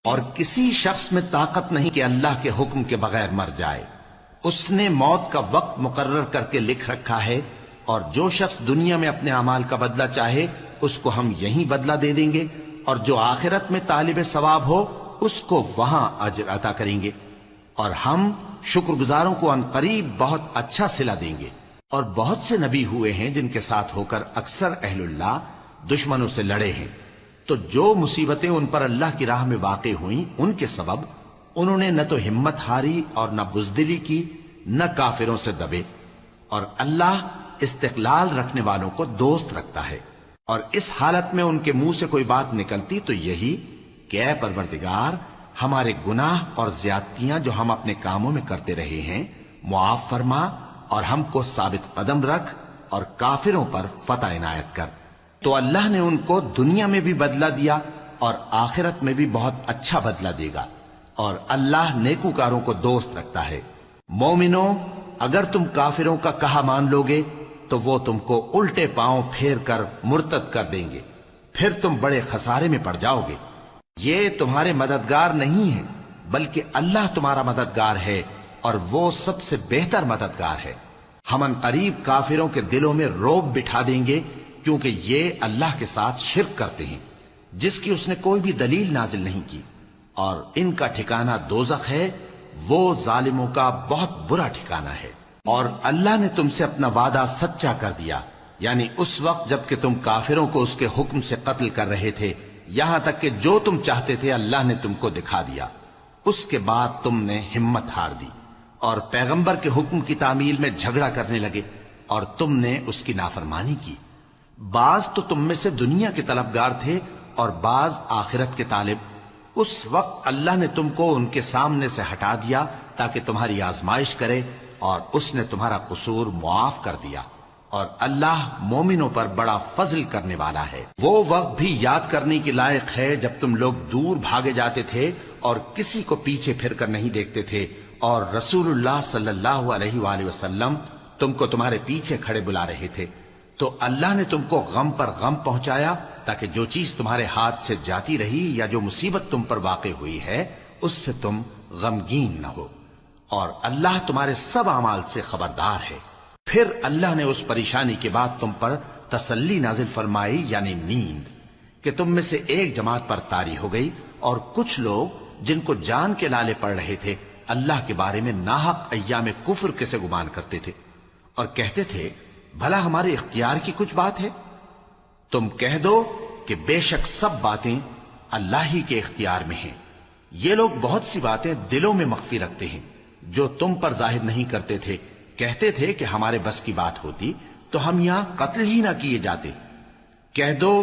اور کسی شخص میں طاقت نہیں کہ اللہ کے حکم کے بغیر مر جائے۔ اس نے موت کا وقت مقرر کر کے لکھ رکھا ہے، اور جو شخص دنیا میں اپنے اعمال کا بدلہ چاہے اس کو ہم یہیں بدلہ دے دیں گے، اور جو آخرت میں طالب ثواب ہو اس کو وہاں اجر عطا کریں گے، اور ہم شکر گزاروں کو ان قریب بہت اچھا صلہ دیں گے۔ اور بہت سے نبی ہوئے ہیں جن کے ساتھ ہو کر اکثر اہل اللہ دشمنوں سے لڑے ہیں، تو جو مصیبتیں ان پر اللہ کی راہ میں واقع ہوئیں ان کے سبب انہوں نے نہ تو ہمت ہاری اور نہ بزدلی کی، نہ کافروں سے دبے، اور اللہ استقلال رکھنے والوں کو دوست رکھتا ہے۔ اور اس حالت میں ان کے منہ سے کوئی بات نکلتی تو یہی کہ اے پروردگار، ہمارے گناہ اور زیادتیاں جو ہم اپنے کاموں میں کرتے رہے ہیں معاف فرما، اور ہم کو ثابت قدم رکھ، اور کافروں پر فتح عنایت کر۔ تو اللہ نے ان کو دنیا میں بھی بدلہ دیا اور آخرت میں بھی بہت اچھا بدلہ دے گا، اور اللہ نیکوکاروں کو دوست رکھتا ہے۔ مومنوں، اگر تم کافروں کا کہا مان لوگے تو وہ تم کو الٹے پاؤں پھیر کر مرتد کر دیں گے، پھر تم بڑے خسارے میں پڑ جاؤ گے۔ یہ تمہارے مددگار نہیں ہیں بلکہ اللہ تمہارا مددگار ہے، اور وہ سب سے بہتر مددگار ہے۔ ہم ان قریب کافروں کے دلوں میں رعب بٹھا دیں گے، کیونکہ یہ اللہ کے ساتھ شرک کرتے ہیں جس کی اس نے کوئی بھی دلیل نازل نہیں کی، اور ان کا ٹھکانہ دوزخ ہے، وہ ظالموں کا بہت برا ٹھکانہ ہے۔ اور اللہ نے تم سے اپنا وعدہ سچا کر دیا، یعنی اس وقت جب کہ تم کافروں کو اس کے حکم سے قتل کر رہے تھے، یہاں تک کہ جو تم چاہتے تھے اللہ نے تم کو دکھا دیا۔ اس کے بعد تم نے ہمت ہار دی اور پیغمبر کے حکم کی تعمیل میں جھگڑا کرنے لگے، اور تم نے اس کی نافرمانی کی۔ بعض تو تم میں سے دنیا کے طلبگار تھے اور بعض آخرت کے طالب۔ اس وقت اللہ نے تم کو ان کے سامنے سے ہٹا دیا تاکہ تمہاری آزمائش کرے، اور اس نے تمہارا قصور معاف کر دیا، اور اللہ مومنوں پر بڑا فضل کرنے والا ہے۔ وہ وقت بھی یاد کرنے کے لائق ہے جب تم لوگ دور بھاگے جاتے تھے اور کسی کو پیچھے پھر کر نہیں دیکھتے تھے، اور رسول اللہ صلی اللہ علیہ وآلہ وسلم تم کو تمہارے پیچھے کھڑے بلا رہے تھے، تو اللہ نے تم کو غم پر غم پہنچایا تاکہ جو چیز تمہارے ہاتھ سے جاتی رہی یا جو مصیبت تم پر واقع ہوئی ہے اس سے تم غمگین نہ ہو، اور اللہ تمہارے سب اعمال سے خبردار ہے۔ پھر اللہ نے اس پریشانی کے بعد تم پر تسلی نازل فرمائی، یعنی نیند، کہ تم میں سے ایک جماعت پر طاری ہو گئی، اور کچھ لوگ جن کو جان کے لالے پڑ رہے تھے اللہ کے بارے میں ناحق ایام کفر کے سے گمان کرتے تھے، اور کہتے تھے بھلا ہمارے اختیار کی کچھ بات ہے؟ تم کہہ دو کہ بے شک سب باتیں اللہ ہی کے اختیار میں ہیں۔ یہ لوگ بہت سی باتیں دلوں میں مخفی رکھتے ہیں جو تم پر ظاہر نہیں کرتے تھے۔ کہتے تھے کہ ہمارے بس کی بات ہوتی تو ہم یہاں قتل ہی نہ کیے جاتے۔ کہہ دو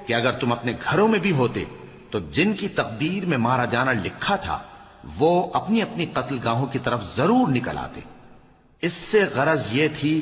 کہ اگر تم اپنے گھروں میں بھی ہوتے تو جن کی تقدیر میں مارا جانا لکھا تھا وہ اپنی اپنی قتل گاہوں کی طرف ضرور نکل آتے۔ اس سے غرض یہ تھی